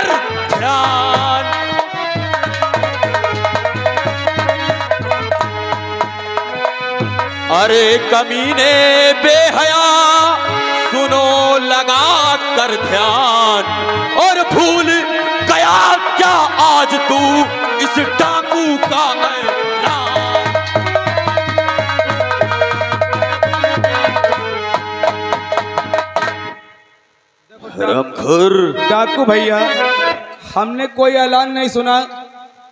कर ध्यान। अरे कमीने बेहया सुनो लगा कर ध्यान, और भूल गया क्या आज तू इस डाकू का ऐलान। हरामखोर डाकू भैया, हमने कोई ऐलान नहीं सुना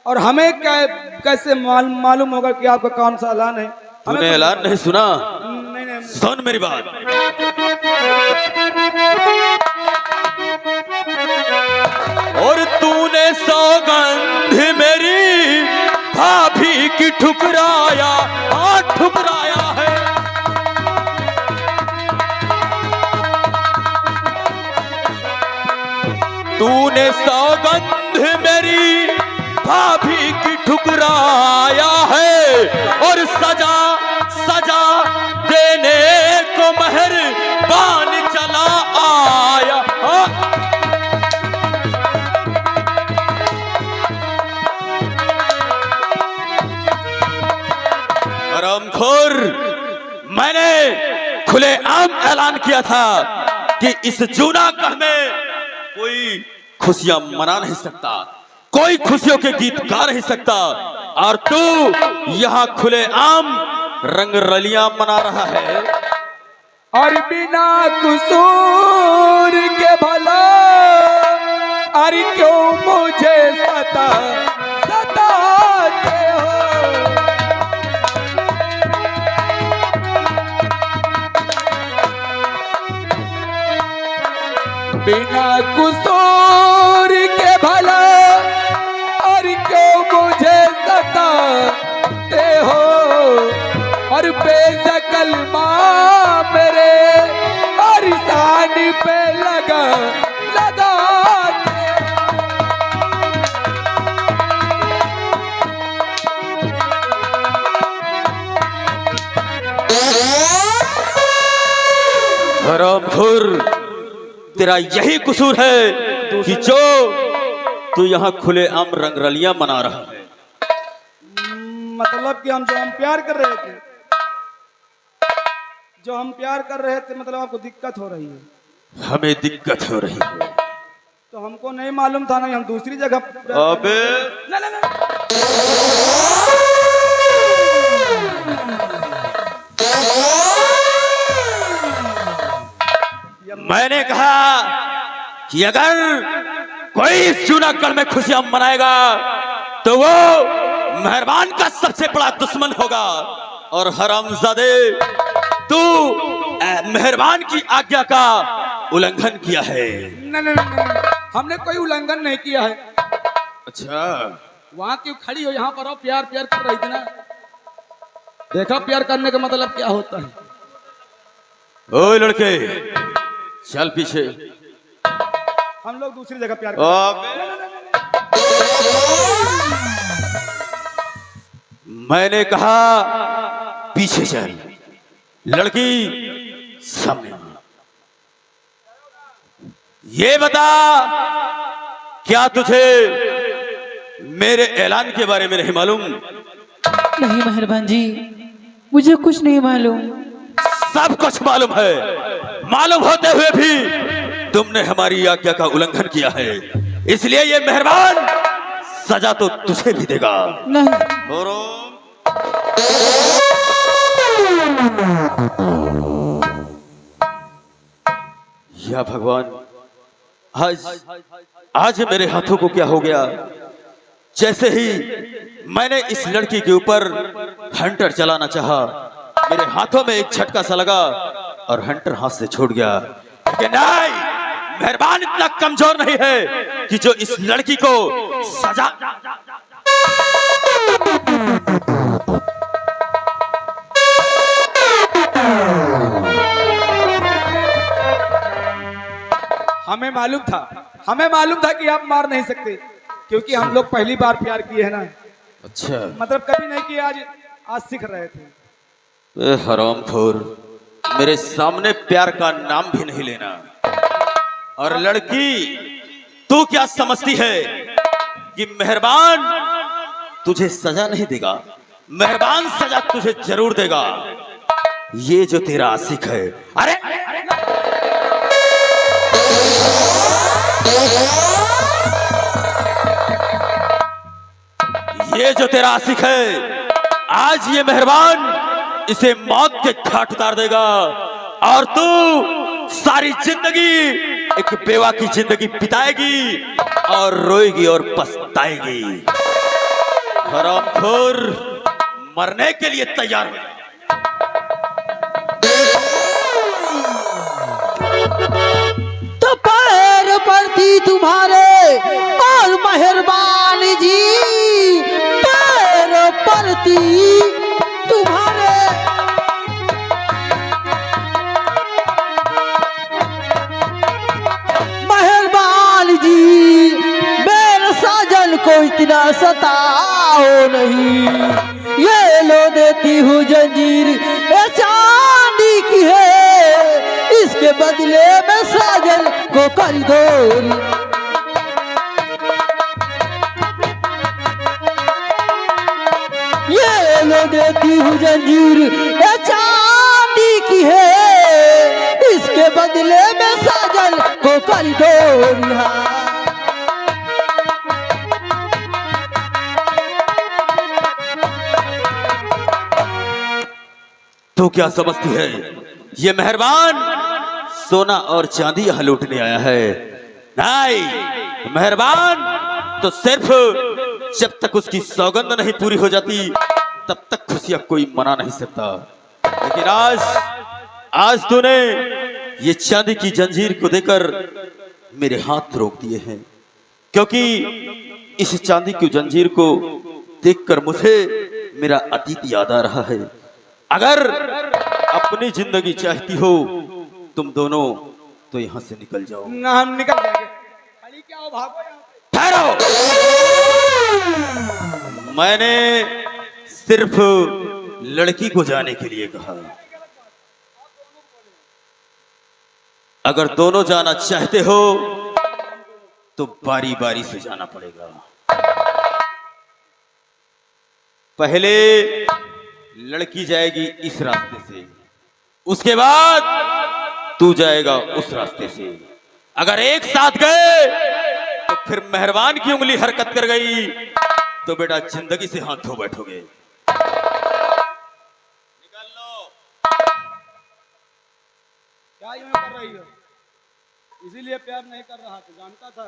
और हमें कैसे मालूम होगा कि आपका कौन सा ऐलान है? तूने ऐलान नहीं सुना? नहीं। सुन मेरी बात। और तूने सौगंध मेरी भाभी की ठुकराया, ठुकराया है। तूने सौगंध मेरी भाभी की ठुकराया है, और सजा देने को मेहरबान चला आया। हरामखोर, मैंने खुलेआम ऐलान किया था कि इस जूनागढ़ में कोई खुशियां मना नहीं सकता, कोई खुशियों के गीत गा नहीं सकता, और तू यहाँ खुलेआम रंगरलियां मना रहा है। और बिना कसूर के भला अरे क्यों मुझे सताते हो? बिना कसूर के भला और क्यों मुझे सताते हो? और बेशकल माँ मेरे और शान पे लगा हरामखोर, तेरा यही कसूर है कि जो तू यहाँ खुलेआम रंगरलियां मना रहा है। मतलब कि हम प्यार कर रहे थे, मतलब आपको दिक्कत हो रही है? हमें दिक्कत हो रही है। तो हमको नहीं मालूम था, नहीं हम दूसरी जगह। अबे ना। मैंने कहा कि अगर कोई इस जूनागढ़ में खुशियां मनाएगा तो वो मेहरबान का सबसे बड़ा दुश्मन होगा। और हरामजादे, तू मेहरबान की आज्ञा का उल्लंघन किया है। नहीं, हमने कोई उल्लंघन नहीं किया है। अच्छा, वहां क्यों खड़ी हो? यहाँ पर आओ, प्यार कर रही थी ना। देखा प्यार करने का मतलब क्या होता है? ओ लड़के, चल पीछे। हम लोग दूसरी जगह प्यार मैंने कहा पीछे चल। लड़की सामने। ये बता, क्या तुझे मेरे ऐलान के बारे में नहीं मालूम? नहीं मेहरबान जी, मुझे कुछ नहीं मालूम। सब कुछ मालूम है। मालूम होते हुए भी तुमने हमारी आज्ञा का उल्लंघन किया है, इसलिए ये मेहरबान सजा तो तुझे भी देगा। नहीं। या भगवान, आज मेरे हाथों को क्या हो गया? जैसे ही मैंने इस लड़की के ऊपर हंटर चलाना चाहा, मेरे हाथों में एक झटका सा लगा और हंटर हाथ से छूट गया। कि नहीं, मेहरबान इतना कमजोर नहीं है कि जो इस लड़की को सजा। हमें मालूम था कि आप मार नहीं सकते, क्योंकि हम लोग पहली बार प्यार किए हैं ना। अच्छा, मतलब कभी नहीं किए, आज सीख रहे थे। हरामखोर, मेरे सामने प्यार का नाम भी नहीं लेना। और लड़की, तू क्या समझती है कि मेहरबान तुझे सजा नहीं देगा? मेहरबान सजा तुझे जरूर देगा। ये जो तेरा आशिक है, अरे ये जो तेरा आशिक है, आज ये मेहरबान इसे मौत के घाट उतार देगा और तू सारी जिंदगी एक बेवा की जिंदगी बिताएगी और रोएगी और पछताएगी। हरामखोर, मरने के लिए तैयार हो। तो पैर पड़ती तुम्हारे और मेहरबान जी, पैर पड़ती तुम्हारे। मेहरबान जी, मेरे साजन को इतना सताओ नहीं। ये लो देती हूँ जंजीर, ये चांदी की है, इसके बदले में साजन को कर दो। ये लो देती हूँ जंजीर, ये चांदी की है, इसके बदले में साजन को कर दो रिहा। तू क्या समझती है ये मेहरबान सोना और चांदी यहां लूटने आया है? नहीं, मेहरबान तो सिर्फ जब तक उसकी सौगंध नहीं पूरी हो जाती तब तक खुशियां कोई मना नहीं सकता। लेकिन आज तूने ये चांदी की जंजीर को देकर मेरे हाथ रोक दिए हैं, क्योंकि इस चांदी की जंजीर को देखकर मुझे मेरा अतीत याद आ रहा है। अगर अपनी जिंदगी चाहती हो तुम दोनों तो यहां से निकल जाओ। ना, हम निकल जाएंगे। खाली क्या हो, भागो यहाँ पे। ठहरो, मैंने सिर्फ लड़की को जाने के लिए कहा। अगर दोनों जाना चाहते हो तो बारी बारी से जाना पड़ेगा। पहले लड़की जाएगी इस रास्ते से, उसके बाद तू जाएगा उस रास्ते से। अगर एक साथ गए तो फिर मेहरबान की उंगली हरकत कर गई तो बेटा जिंदगी से हाथ धो बैठोगे। निकल लो। क्या यूं कर रही हो? इसीलिए प्यार नहीं कर रहा, तो जानता था।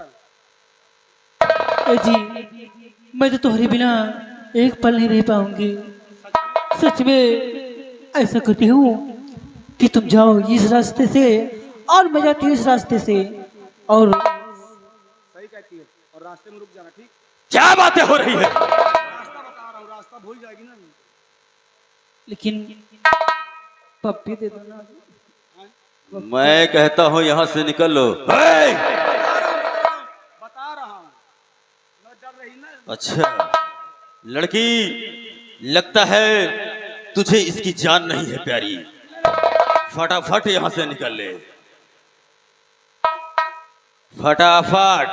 ए जी, मैं तो तुम्हारे बिना एक पल नहीं रह पाऊंगी। सच में ऐसा करती हूँ कि तुम जाओ इस रास्ते से और मैं जाती हूँ इस रास्ते से। और सही कहती है, और रास्ते में रुक जाना, ठीक? क्या बातें हो रही है? रास्ता बता रहा हूँ, रास्ता भूल जाएगी ना। लेकिन पप्पी दे दो ना। मैं कहता हूं यहां से निकल लो। बता रहा हूँ, मैं डर रही ना। अच्छा लड़की, लगता है तुझे इसकी जान नहीं है प्यारी। फटाफट यहां से निकल ले, फटाफट।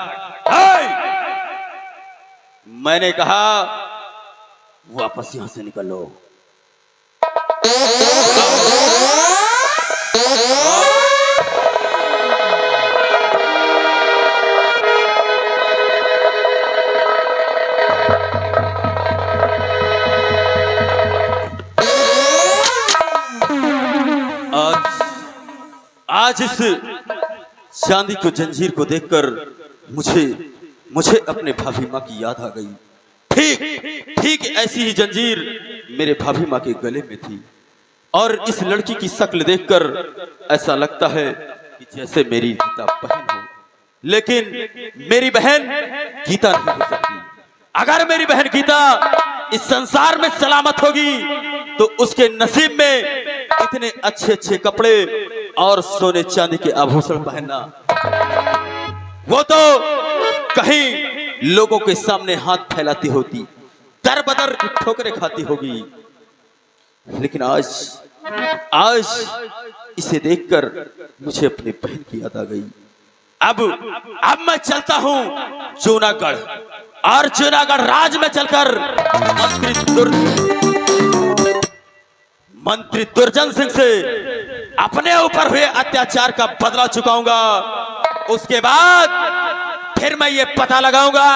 मैंने कहा वापस यहां से निकल लो। आज इस चांदी को जंजीर को देखकर मुझे अपने भाभी माँ की याद आ गई। ठीक ऐसी ही जंजीर मेरे भाभी माँ के गले में थी, और इस लड़की की शक्ल देखकर ऐसा लगता है कि जैसे मेरी गीता बहन हो। लेकिन मेरी बहन गीता नहीं हो सकती। अगर मेरी बहन गीता इस संसार में सलामत होगी तो उसके नसीब में इतने अच्छे अच्छे कपड़े और सोने चांदी के आभूषण पहनना, वो तो कहीं लोगों के सामने हाथ फैलाती होती, दर बदर की ठोकरें खाती होगी। लेकिन आज इसे देखकर मुझे अपनी बहन की याद आ गई। अब मैं चलता हूं जूनागढ़, और जूनागढ़ राज में चलकर मंत्री दुर्जन सिंह से अपने ऊपर हुए अत्याचार का बदला चुकाऊंगा। उसके बाद फिर मैं ये पता लगाऊंगा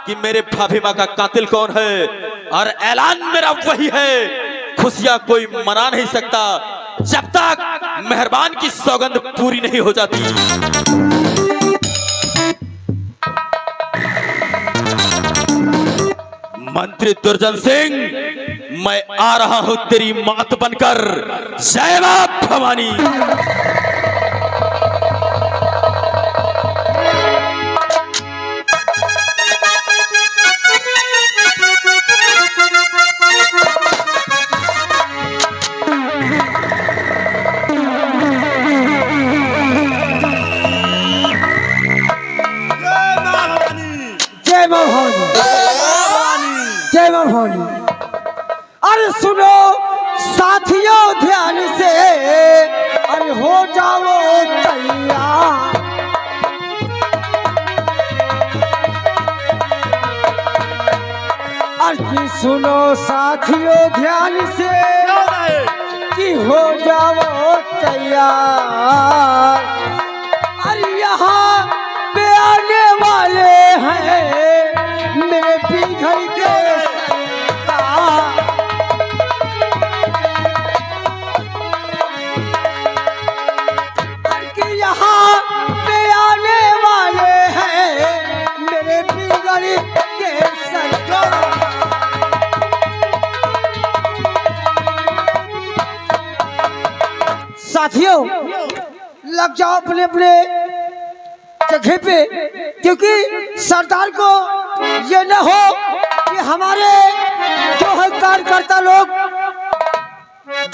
कि मेरे भाभी माँ का कातिल कौन है, और ऐलान मेरा वही है, खुशियां कोई मना नहीं सकता जब तक मेहरबान की सौगंध पूरी नहीं हो जाती। मंत्री दुर्जन सिंह, मैं आ रहा हूं तेरी मात बनकर। जय मां भवानी। जय मां भवानी, जय मां भवानी। अरे सुनो साथियों ध्यान से, अरे हो जाओ तैयार। अरे सुनो साथियों ध्यान से कि हो जाओ तैयार। अरे यहाँ पे आने वाले हैं मेरे पीघर के सरकार। कि यहाँ पे आने वाले हैं मेरे पीघर के सरकार। साथियों लग जाओ अपने अपने जगह पे, क्योंकि सरदार को ये न हो कि हमारे जो है कार्यकर्ता लोग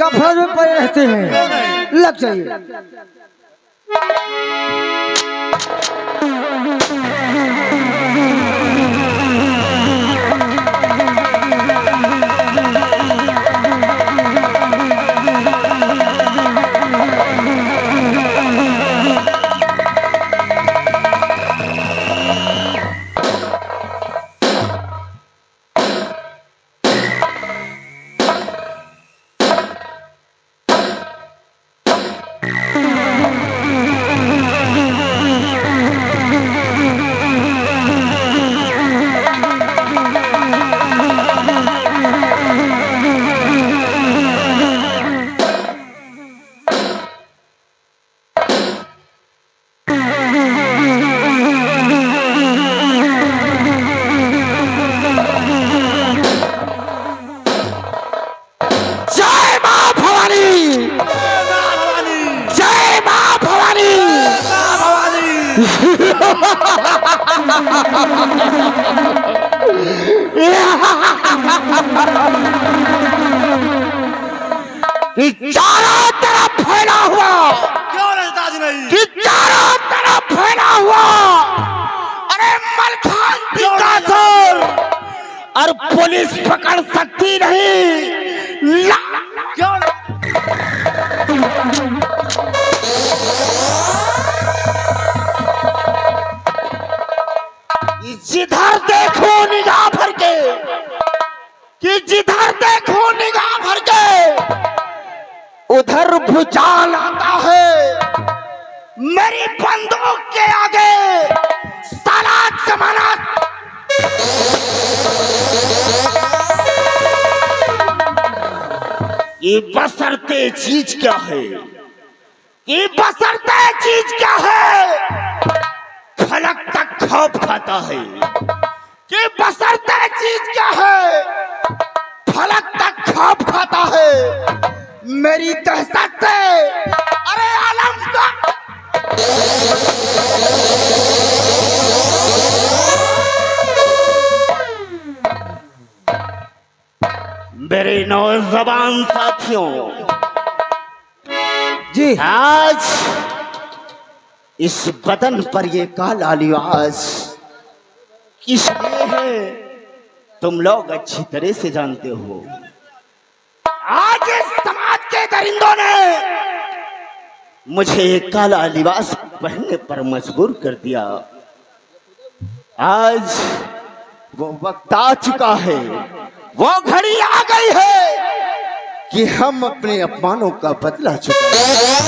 गफलत में पड़े रहते हैं। लग जाइए। चारों तरफ फैला हुआ, क्यों रजदाज नहीं? कि चारों तरफ फैला हुआ, अरे मलखान की कातिल, और पुलिस पकड़ सकती नहीं। क्यों? जिधर देखो निगाह भर के, कि जिधर देखो निगाह भर के उधर भूचाल आता है। मेरी बंदूक के आगे साला जमाना। ये बसरते चीज क्या है? ये बसरते चीज क्या है? फलक तक खौफ खाता है। कि बसरते चीज क्या है? फलक तक खौफ खाता है। मेरी दहशत से अरे आलम का मेरे नौजवान साथियों जी, आज इस बदन पर ये काला लिबास किसलिए है तुम लोग अच्छी तरह से जानते हो। आज इस समाज के दरिंदों ने मुझे काला लिबास पहनने पर मजबूर कर दिया। आज वो वक्त आ चुका है, वो घड़ी आ गई है कि हम अपने अपमानों का बदला चुकाएं।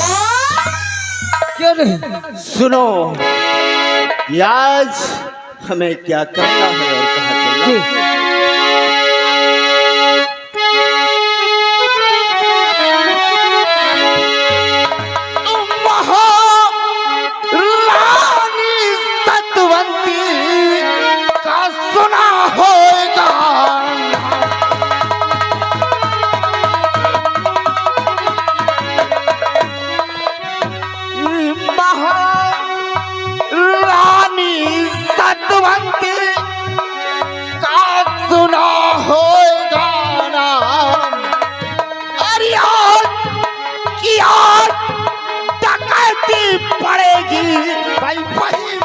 क्यों नहीं? सुनो, कि आज हमें क्या करना है और कहाँ चलना है। पड़ेगी भाई भाई।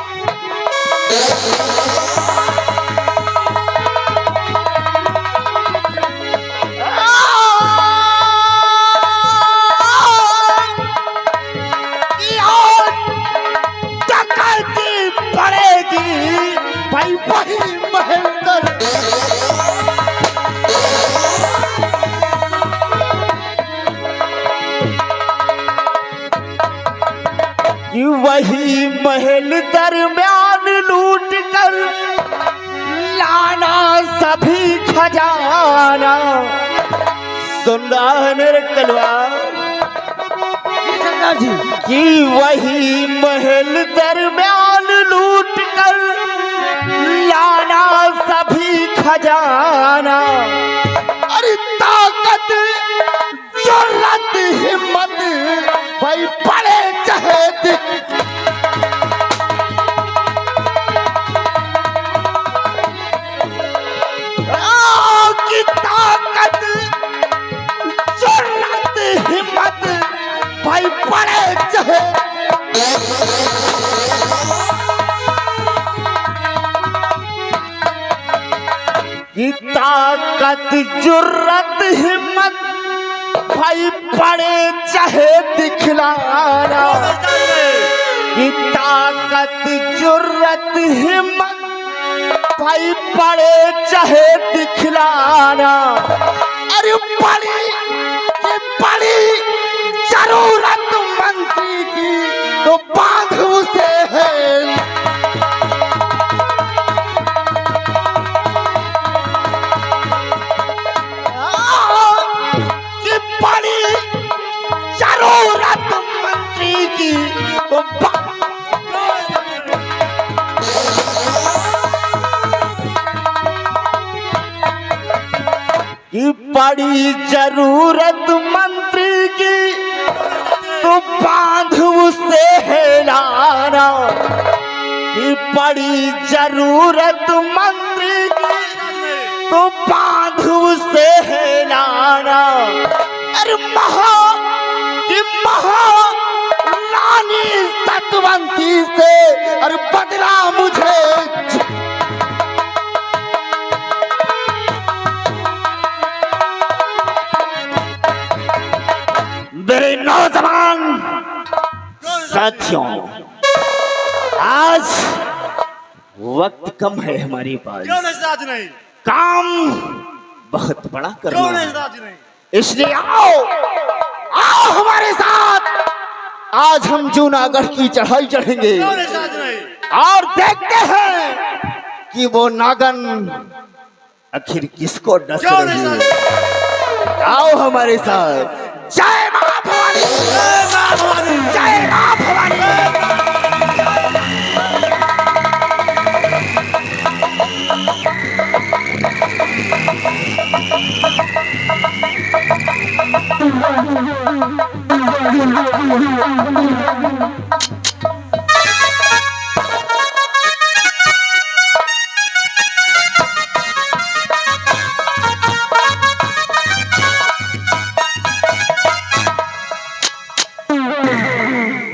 डकैती पड़ेगी भाई वही महेंद्र। वही महल दरमियान लूट कर लाना सभी खजाना। सुन रहा है मेरे कलवा जी कि वही महल दरमियान लूट कर लाना सभी खजाना। अरे ताकत जुर्रत हिम्मत भाई पड़े चाहे की ताकत जुर्रत हिम्मत भाई पड़े चाहे। की ताकत जुर्रत हिम्मत भाई पड़े चाहे दिखलाना। की ताकत जुर्रत हिम्मत भाई पड़े चाहे दिखलाना। अरे पड़ी कि पड़ी जरूरत मंत्री की तो बांध उसे है। कि पड़ी जरूरत मंत्री की तो कि पड़ी जरूरत मंत्री की तो बांध उसे हिलाना। कि पड़ी जरूरत मंत्री की तो बांध उसे हिलाना। अरे महा रानी सतवंती से अरे बदला मुझे। मेरे नौजवान साथियों, आज वक्त कम है हमारे पास। क्यों नहीं राज नहीं? काम बहुत बड़ा करना क्यों नहीं है। राज नहीं? इसलिए आओ हमारे साथ। आज हम जूनागढ़ की चढ़ाई चढ़ेंगे क्यों नहीं राज नहीं? और देखते हैं कि वो नागन आखिर किसको डस क्यों नहीं रही राज है। आओ हमारे साथ। जय मां भवानी, जय मां भवानी, जय मां भवानी।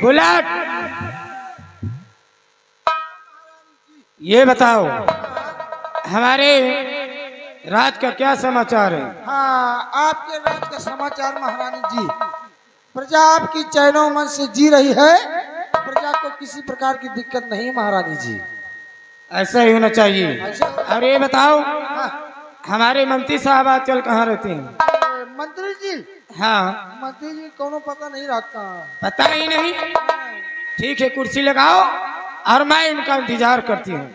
बुलेट, ये बताओ हमारे राज का क्या समाचार है? हाँ, आपके राज का समाचार महारानी जी प्रजा आपकी चैनो मन से जी रही है, प्रजा को किसी प्रकार की दिक्कत नहीं महारानी जी। ऐसा ही होना चाहिए। ऐसा और ये बताओ, हाँ, हमारे मंत्री साहब आजकल कहाँ रहते हैं? मंत्री जी, हाँ, मंत्री जी कोनो पता नहीं रखता। पता ही नहीं। ठीक है, कुर्सी लगाओ और मैं इनका इंतजार करती हूँ।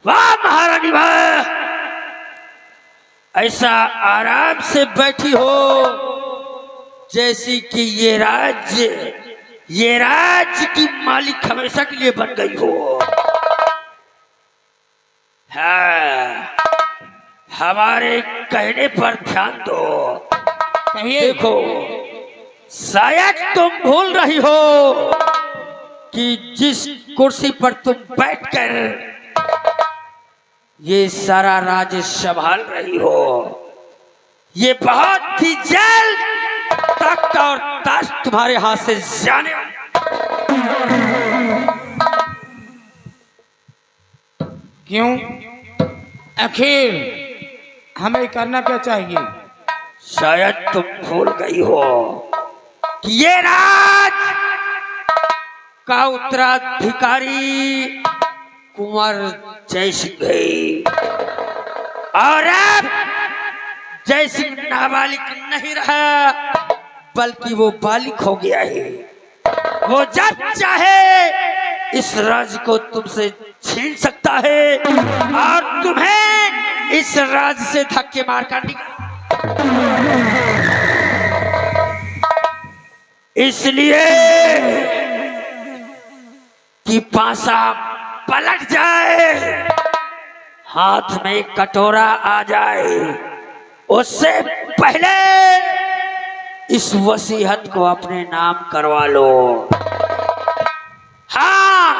वाह महारानी वाह, ऐसा आराम से बैठी हो जैसी कि ये राज्य की मालिक हमेशा के लिए बन गई हो। हाँ, हमारे कहने पर ध्यान दो। कहिए। देखो, शायद तुम भूल रही हो कि जिस कुर्सी पर तुम बैठकर ये सारा राज्य संभाल रही हो, ये बहुत ही जल्द तख्त और ताज तुम्हारे हाथ से जाने क्यों? आखिर हमें करना क्या चाहिए? शायद तुम भूल गई हो कि ये राज का उत्तराधिकारी कुंवर जय सिंह है, और अब जय सिंह नाबालिग नहीं रहा, बल्कि वो बालिग हो गया है। वो जब चाहे इस राज को तुमसे छीन सकता है और तुम्हें इस राज से धक्के मारकर इसलिए कि पासा पलट जाए, हाथ में कटोरा आ जाए, उससे पहले इस वसीयत को अपने नाम करवा लो। हाँ,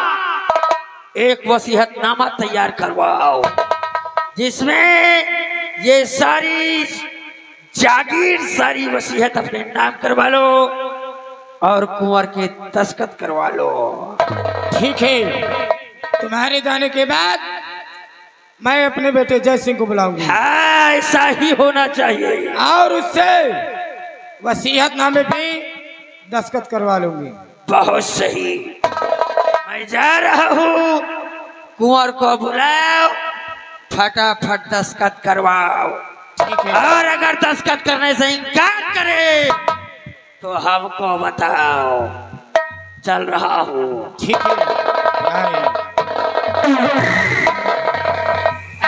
एक वसीयतनामा तैयार करवाओ जिसमें ये सारी जागीर, सारी वसीयत अपने नाम करवा लो और कुंवर के दस्तखत करवा लो। ठीक है, तुम्हारे जाने के बाद मैं अपने बेटे जय सिंह को बुलाऊंगी। हाँ, ऐसा ही होना चाहिए। और उससे वसीयतनामे पे दस्तखत करवा लूंगी। बहुत सही, मैं जा रहा हूँ, कुंवर को बुलाओ, फटाफट दस्तखत करवाओ। ठीक है। और अगर दस्तखत करने से इनकार करे तो हमको बताओ, चल रहा हूँ। ठीक है।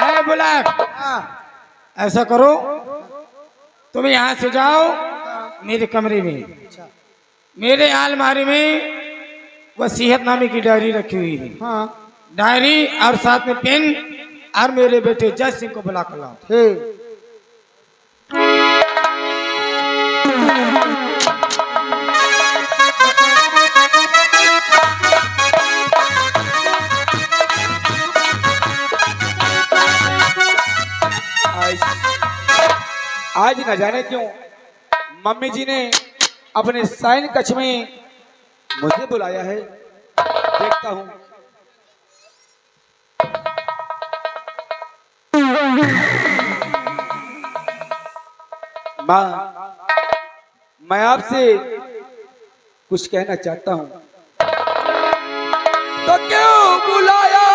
ऐ बुलाक, ऐसा करो, तुम यहाँ से जाओ मेरे कमरे में। मेरे अलमारी में वसीयतनामे की डायरी रखी हुई है। हाँ, डायरी और साथ में पेन, और मेरे बेटे जय सिंह को बुला कर लाओ। ठीक। आज न जाने क्यों मम्मी जी ने अपने साइन कक्ष में मुझे बुलाया है। देखता हूँ। माँ, मैं आपसे कुछ कहना चाहता हूँ। तो क्यों बुलाया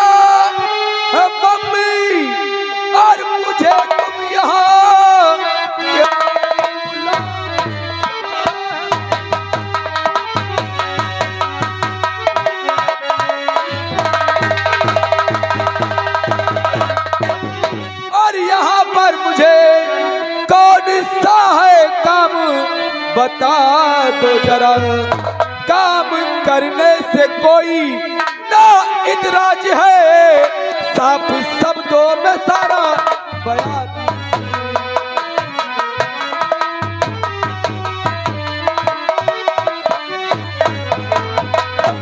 है मम्मी, और मुझे तुम यहाँ क्यों और यहाँ पर मुझे कौन सा है काम बता दो जरा। काम करने से कोई ना इतराज है, साफ शब्दों में सारा बयान।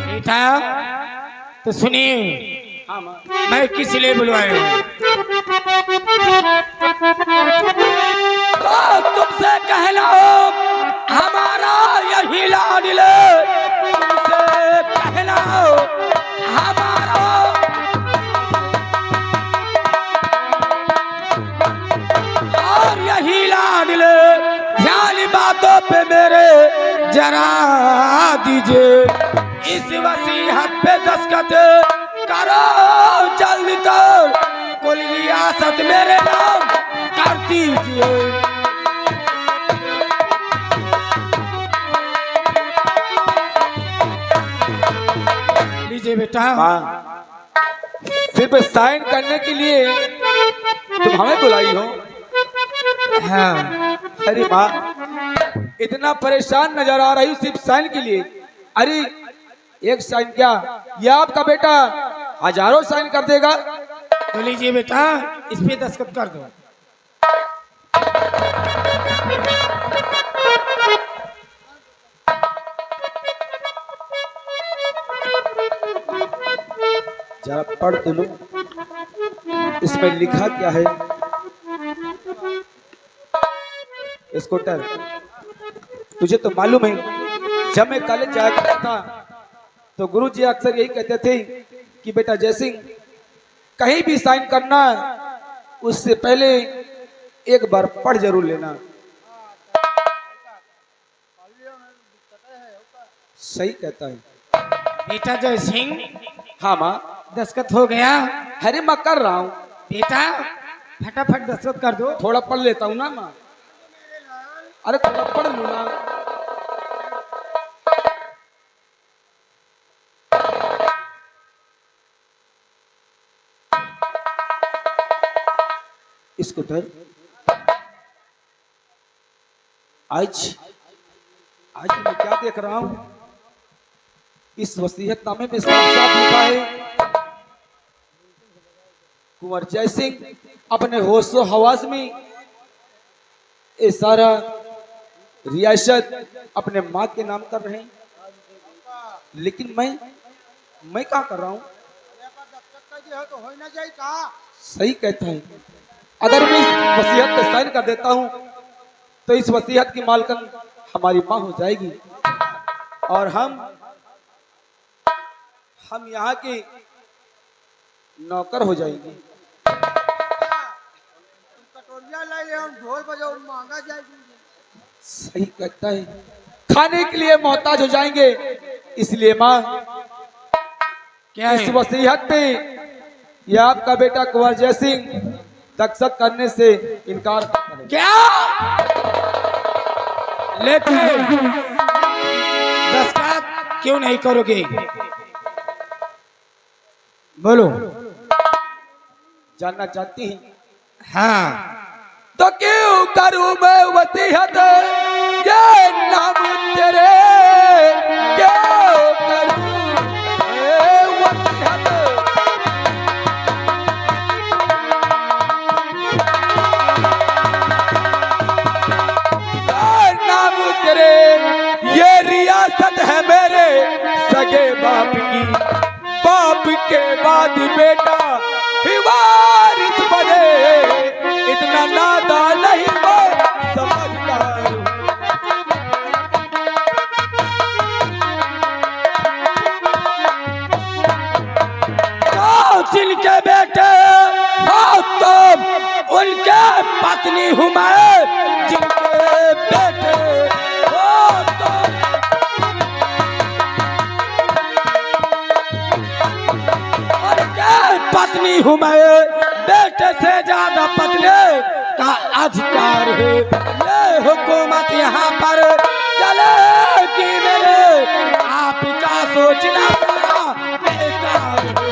बेटा तो सुनिए, मैं किस लिए बुलवाया हूँ? तो तुमसे कहना हमारा यही लाडल, तुमसे कहना हमारा और यही लाडल, ध्यान बातों पे मेरे जरा दीजिए, इस वसीयत पे दस्तखत करो जल्दी तो, कुल रियासत मेरे नाम कर दीजिए। लीजिए बेटा। सिर्फ साइन करने के लिए तुम हमें बुलाई हो? हाँ। अरे माँ, इतना परेशान नजर आ रही हूँ सिर्फ साइन के लिए। अरे एक साइन क्या, ये आपका बेटा हजारों साइन कर देगा। तो लीजिए बेटा, इस पे दस्तखत कर दो। जरा पढ़ तो लो, इसमें लिखा क्या है। स्कूटर, तुझे तो मालूम है, जब मैं कॉलेज जाया करता था तो गुरुजी अक्सर यही कहते थे कि बेटा जयसिंह, कहीं भी साइन करना उससे पहले एक बार पढ़ जरूर लेना। सही कहता है बेटा जयसिंह। हाँ माँ। दस्तखत हो गया? अरे मैं कर रहा हूँ बेटा, फटाफट दस्तखत कर दो। थोड़ा पढ़ लेता हूँ ना माँ। अरे थोड़ा पढ़ लू ना। स्कूटर, आज मैं क्या देख रहा हूं, इस वसीयतनामे में साफ साफ लिखा है, कुंवर जयसिंह अपने होशो हवास में ये सारा रियासत अपने माँ के नाम कर रहे हैं, लेकिन मैं क्या कर रहा हूं? सही कहता है, अगर मैं इस वसीयत पे साइन कर देता हूं तो इस वसीयत की मालकन हमारी माँ हो जाएगी और हम यहाँ के नौकर हो जाएंगे। सही कहता है, खाने के लिए मोहताज हो जाएंगे, इसलिए माँ क्या इस वसीयत पे ये आपका बेटा कुंवर जयसिंह दस्तखत करने से इनकार करें। क्या लेकिन दस्तखत क्यों नहीं करोगे? बोलो। जानना चाहती हैं? हाँ। तो क्यों करूं मैं वसीयत, ये नाम तेरे, क्यों करूं मैं वसीयत, ये नाम तेरे, ये रियासत है मेरे सगे बाप की, बाप के बाद बेटा ही वारिस बने, इतना नादान नहीं मैं समझता हूं। जिनके बेटे हो तुम, उनके पत्नी हूँ मैं, जिनके बेटे हो तुम, उनके पत्नी हूँ मैं, बेटे से ज्यादा पत्नी का अधिकार है। ये हुकूमत यहाँ पर चलेगी मेरे, आपका सोचना सारा बेकार है।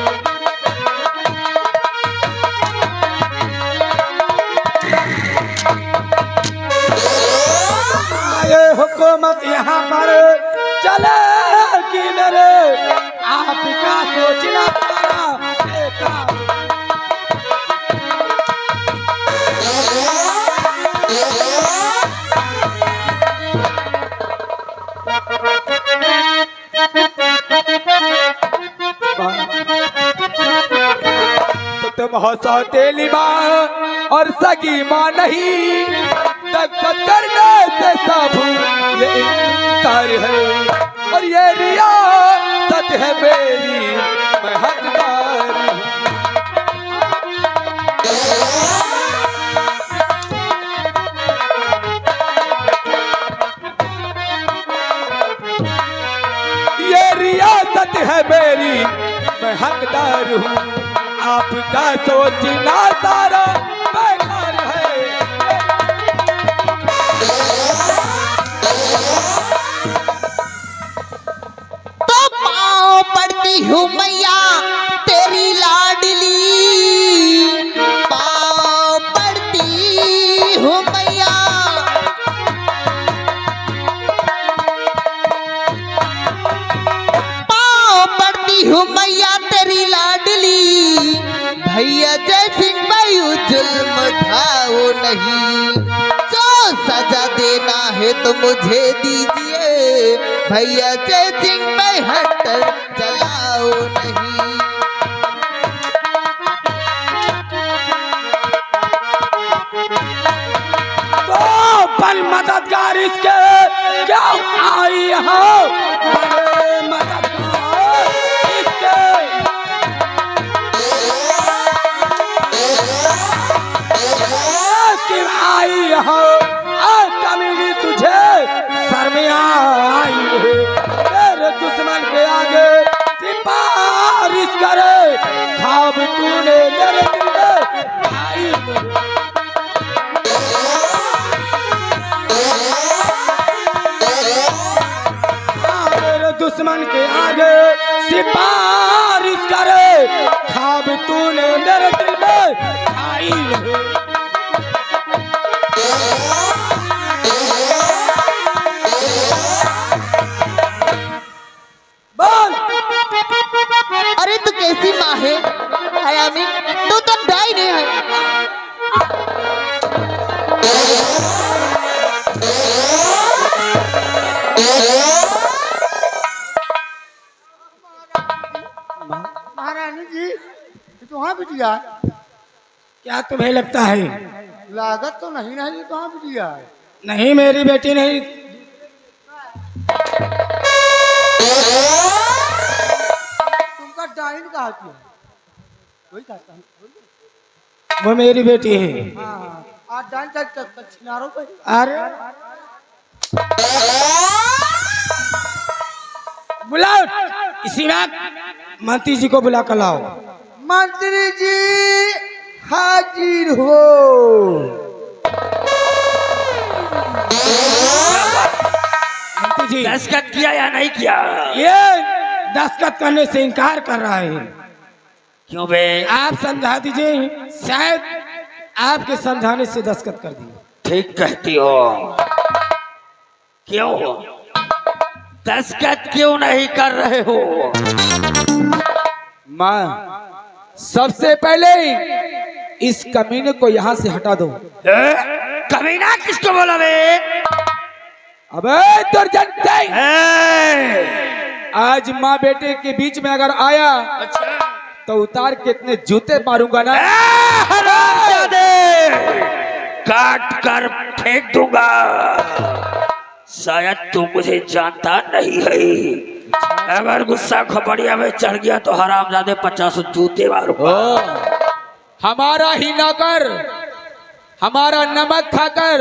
ये हुकूमत यहाँ पर चलेगी मेरे, आपका सोचना सारा बेकार। तो तुम हो सौतेली माँ और सगी माँ नहीं, मकसद करने से सब ये इनकार है, और ये रियासत है मेरी, मैं हकदार हूँ। ये रियासत है मेरी, मैं हकदार हूँ। आपका सोचना सारा बेकार है। तो पाँव पड़ती हूँ मैया तेरी लाडली, पाँव पड़ती हूँ मैया, पाँव पड़ती हूँ मैया तेरी लाडली। भैया जय सिंह भाई जुल्म ढाओ नहीं, जो सजा देना है तो मुझे दीजिए। भैया जय सिंह भाई हट चलाओ नहीं। तो बल मददगार इसके क्यों आई हो, बड़े मददगार इसके। क्यों आई हो कमीनी, तुझे शर्मिया आई है। तेरे दुश्मन के आगे सिफारिश करे, खाब तूने मेरे दिल में आई है। मेरे दुश्मन के आगे सिफारिश करे, खाब तूने मेरे दिल में आई है। बोल। अरे तू कैसी माँ है हयामी, तू तो डाई नहीं है। महारानी जी ये तो हाँ बिटिया है। क्या तुम्हें लगता है? लागत तो नहीं नहीं, ये तो हाँ बिटिया है। नहीं मेरी बेटी नहीं। तुमका डाइन कहा की है? वही कहता हूँ। वो मेरी बेटी है। हाँ हाँ, आज डाइन का छिनारों पे। अरे बुलाओ, इसी वक्त मंत्री जी को बुला कर लाओ। मंत्री जी हाजिर हो। मंत्री जी दस्तखत किया या नहीं किया? ये दस्तखत करने से इनकार कर रहा है। क्यों बे? आप समझा दीजिए, शायद आपके समझाने से दस्तखत कर दिए। ठीक कहती हो। क्यों दस्तखत क्यों नहीं कर रहे हो? माँ, सबसे पहले इस कमीने को यहाँ से हटा दो। कमीना किसको बोला बे? अबे दुर्जन सिंह, आज माँ बेटे के बीच में अगर आया तो उतार के इतने जूते मारूंगा ना, हरामजादे, काट कर फेंक दूंगा। शायद तू मुझे जानता नहीं है। अगर गुस्सा खपड़िया में चढ़ गया तो हरामजादे 50 जूते मारूंगा। हमारा ही नौकर हमारा नमक खाकर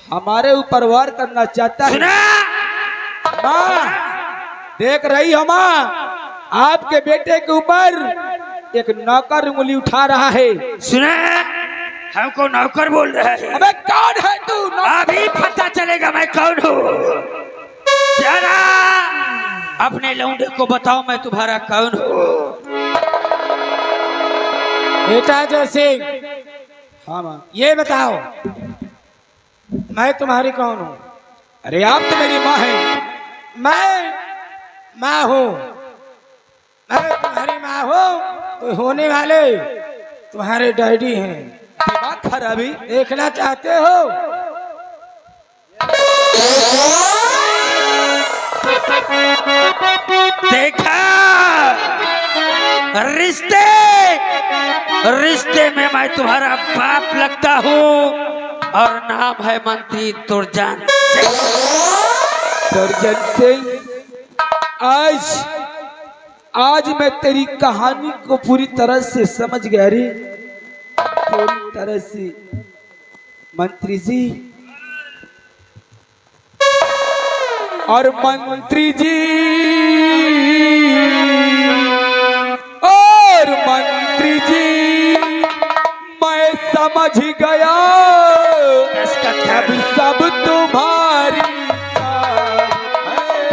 हमारे ऊपर वार करना चाहता है। सुना? माँ, देख रही हो माँ, आपके बेटे के ऊपर एक नौकर उंगली उठा रहा है। सुना? हमको नौकर बोल रहा है। अबे कौन है तू? अभी पता चलेगा मैं कौन हूँ। जरा अपने लौंडे को बताओ मैं तुम्हारा कौन हूँ। बेटा जैसे हाँ माँ। ये बताओ, मैं तुम्हारी कौन हूँ? अरे आप तो मेरी माँ है। मैं माँ हूँ। मैं तुम्हारी माँ हूँ तो होने वाले तुम्हारे डैडी हैं। दिमाग खराबी। देखना चाहते हो? देखा, रिश्ते रिश्ते में मैं तुम्हारा बाप लगता हूँ। और नाम है मंत्री दुर्जन। दुर्जन सिंह, आज मैं तेरी कहानी को पूरी तरह से समझ गया रे, पूरी तरह से। मंत्री जी और मंत्री जी और मंत्री जी, मैं समझ गया अब सब तुम्हारी चाल है।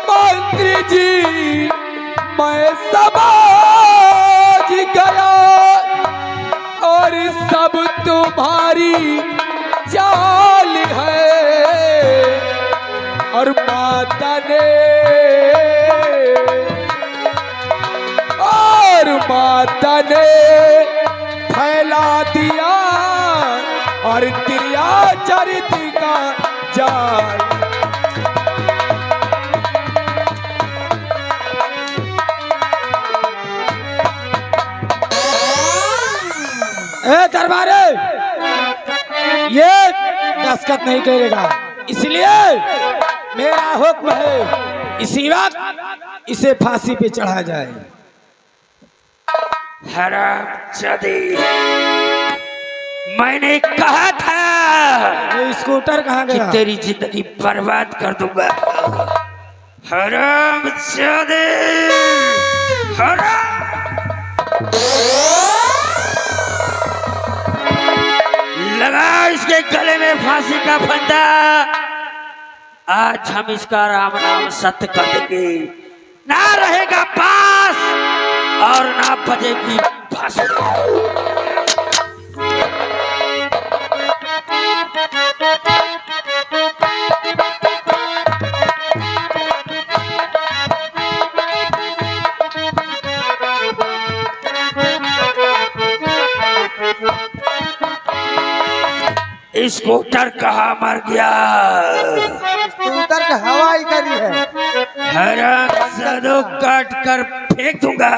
मंत्री जी मैं समझ गया और सब तुम्हारी चाल है। और माता ने फैला दिया और क्रिया चरित्र का जाल। ए दरबारे, ये दस्तखत नहीं करेगा, इसलिए मेरा हुक्म है इसी वक्त इसे फांसी पे चढ़ाया जाए। हरामजादे, मैंने कहा था ये स्कूटर कहाँ कि गया? तेरी जिंदगी बर्बाद कर दूंगा। हरामजादे, हराम। लगा इसके गले में फांसी का फंदा। आज हम इसका राम नाम सत्य कर देंगे। ना रहेगा पास और ना बजेगी बांसुरी। स्कूटर कहाँ मर गया? स्कूटर का हवाई करी है। हरामजादों, काट कर फेंक दूंगा।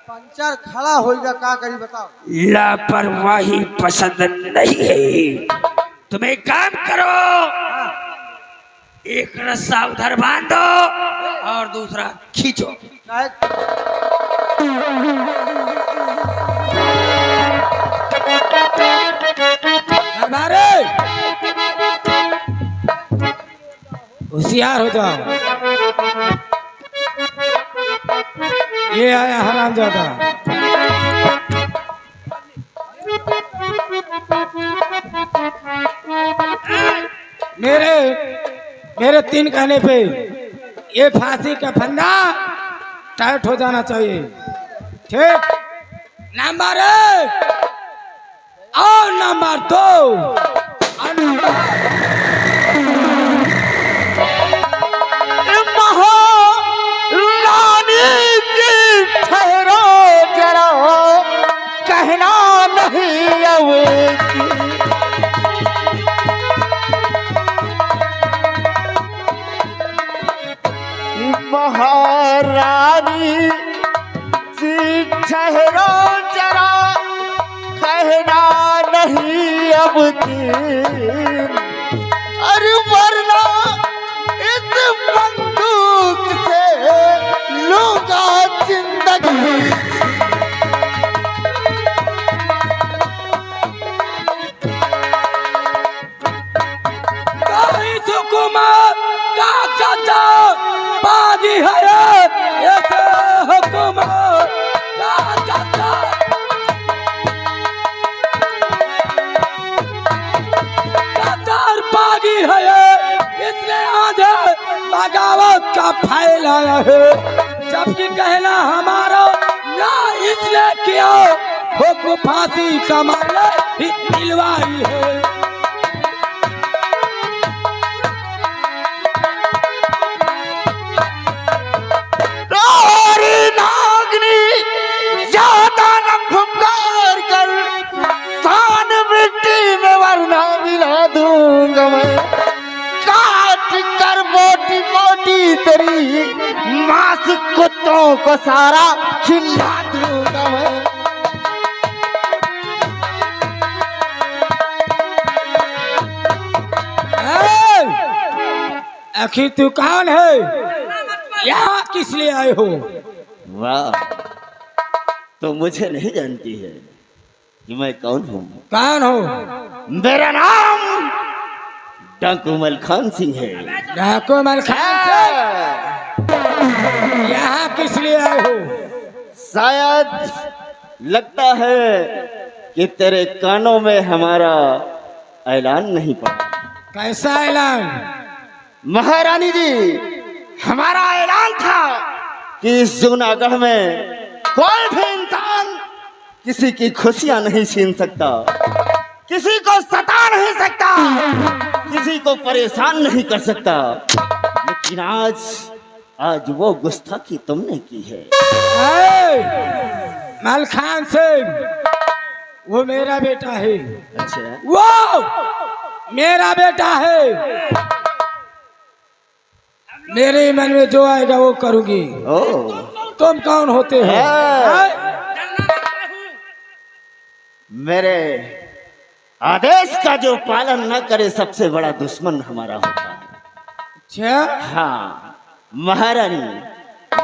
पंचर खड़ा होएगा, का करी बताओ। लापरवाही पसंद नहीं है। तुम एक काम करो, एक रस्सा उधर बांध दो और दूसरा खींचो। दरबारे, होशियार हो जाओ। ये आया हरामजादा। मेरे 3 कहने पे ये फांसी का फंदा टाइट हो जाना चाहिए। ठीक? नंबर 1 और नंबर 2 महारानी जी ठहरो जरा, कहना नहीं अवधि। महारानी जी ठहरो जरा, कहना नहीं अब दिन। अरे वरना इस बंदूक से लूंगा जिंदगी। हुकूमत का चाचा बाजी है, ऐसे हुकूमत का चाचा कतर बागी है, इसने आज बगावत का फैलाया है। जबकि कहना हमारा ना इसने किया, हुक्म फांसी का मामला ही दिलवाई है। ज्यादा न फुकार कर, सान मिट्टी में वरना मिला दूंगा मैं। काट कर बोटी बोटी रोटी तेरी मांस कुत्तों को सारा खिला दूंगा मैं। आखिर तू कौन है? यहाँ किस लिए आए हो? वाह, तो मुझे नहीं जानती है कि मैं कौन हूँ? कौन हो? मेरा नाम डाकू मलखान सिंह है। डाकू मलखान सिंह, यहाँ किस लिए आए हो? शायद लगता है कि तेरे कानों में हमारा ऐलान नहीं पड़ा। कैसा ऐलान? महारानी जी, हमारा ऐलान था कि इस जूनागढ़ में कोई भी इंसान किसी की खुशियां नहीं छीन सकता, किसी को सता नहीं सकता, किसी को परेशान नहीं कर सकता। लेकिन आज वो गुस्ताखी तुमने की है। मलखान सिंह, वो मेरा बेटा है। अच्छा, वो मेरा बेटा है। मेरे मन में जो आएगा वो करूंगी। ओ, तुम कौन होते हो? मेरे आदेश का जो पालन न करे सबसे बड़ा दुश्मन हमारा होता है। अच्छा, हाँ महारानी,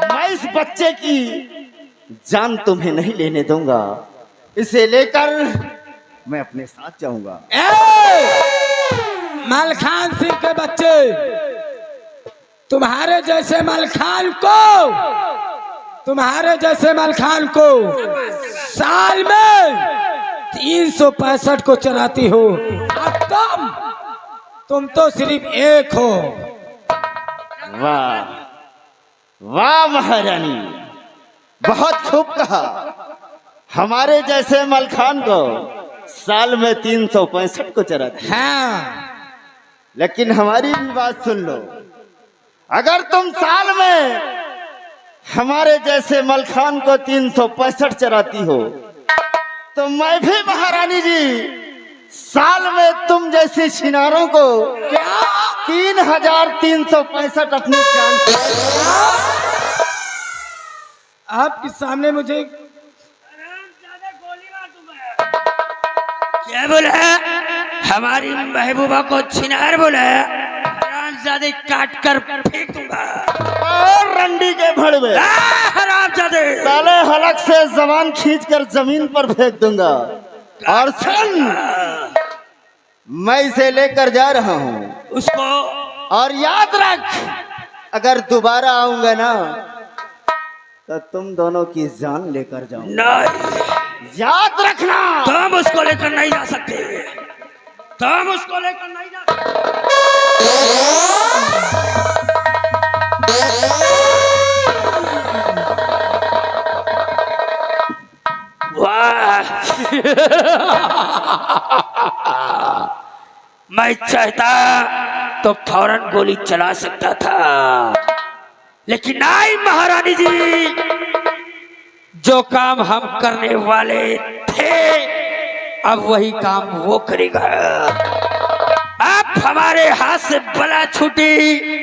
मैं इस बच्चे की जान तुम्हें नहीं लेने दूंगा। इसे लेकर मैं अपने साथ जाऊंगा। मलखान सिंह के बच्चे, तुम्हारे जैसे मलखान को साल में 365 को चराती हो। और तुम तो सिर्फ एक हो। वाह वाह महारानी, बहुत खूब कहा। हमारे जैसे मलखान को साल में 365 को चराती। हाँ, लेकिन हमारी भी बात सुन लो। अगर तुम साल में हमारे जैसे मलखान को 365 चराती हो, तो मैं भी महारानी जी साल में तुम जैसे छिनारों को 3365 अपनी जान। आपके सामने मुझे क्या बोला? हमारी महबूबा को छिनार बोला? हरामजादे काट कर फेंक दूंगा। और रंडी के भड़वे, हरामजादे, साले हलक से जबान खींचकर जमीन पर फेंक दूंगा। और सुन, मैं इसे लेकर जा रहा हूँ उसको। और याद रख, अगर दोबारा आऊंगा ना तो तुम दोनों की जान लेकर जाऊंगा। नहीं, याद रखना। तुम उसको लेकर नहीं जा सकते। तुम उसको लेकर नहीं जा सकते। वाह मैं चाहता तो फौरन गोली चला सकता था, लेकिन नहीं महारानी जी, जो काम हम करने वाले थे अब वही काम वो करेगा। अब हमारे हाथ से बला छूटी,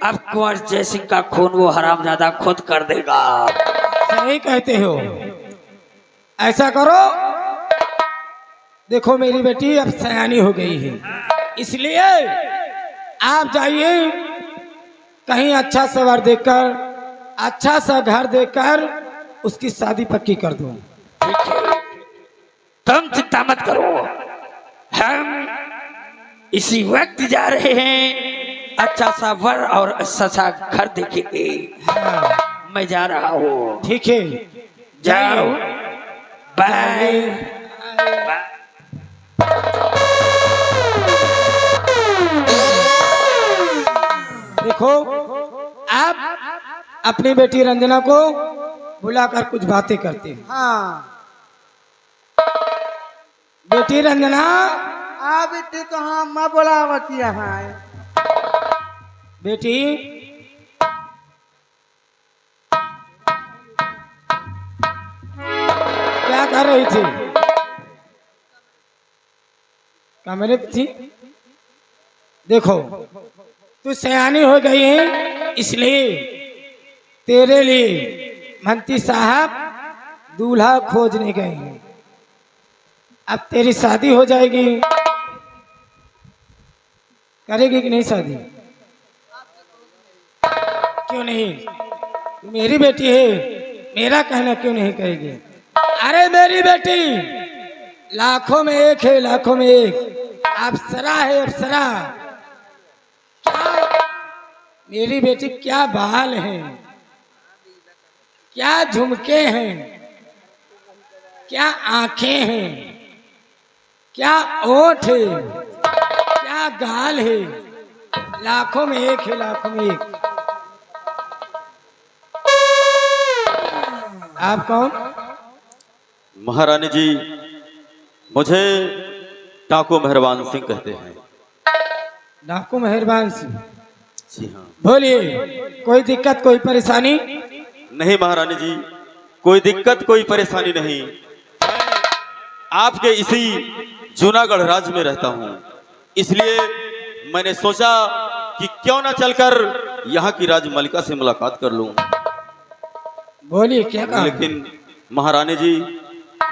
अब कुंवर जयसिंह का खून वो हरामजादा खुद कर देगा। सही कहते हो। ऐसा करो, देखो मेरी बेटी अब सयानी हो गई है, इसलिए आप जाइए कहीं अच्छा सा वर देखकर, अच्छा सा घर देखकर उसकी शादी पक्की कर दो। तुम चिंता मत करो, हम इसी वक्त जा रहे हैं, अच्छा सा वर और अच्छा सा घर देखेंगे। मैं जा रहा हूँ। ठीक है, जाओ, बाय। देखो आप अपनी बेटी रंजना को बुलाकर कुछ बातें करते हैं। हाँ, बेटी रंजना, बेटी तो हाँ मैं बोलावती है। बेटी क्या कर रही थी? कमरे पे थी। देखो तू सयानी हो गई है, इसलिए तेरे लिए मंत्री साहब दूल्हा खोजने गए हैं। अब तेरी शादी हो जाएगी। करेगी कि नहीं शादी? क्यों नहीं? तू मेरी बेटी है, मेरा कहना क्यों नहीं करेगी? अरे मेरी बेटी लाखों में एक है, लाखों में एक अप्सरा है, अप्सरा। क्या मेरी बेटी, क्या बाल हैं, क्या झुमके हैं, क्या आंखें हैं, क्या ओठ है, क्या गाल है। लाखों में एक है, लाखों में एक। आप कौन? महारानी जी, मुझे डाकू मेहरबान सिंह कहते हैं। डाकू मेहरबान सिंह? जी हाँ। बोलिए, कोई दिक्कत, कोई परेशानी? नहीं महारानी जी, कोई दिक्कत, कोई परेशानी नहीं। मैं आपके इसी जूनागढ़ राज्य में रहता हूँ, इसलिए मैंने सोचा कि क्यों ना चलकर यहाँ की राजमलिका से मुलाकात कर लूं। बोलिए, क्या कहा? लेकिन महारानी जी,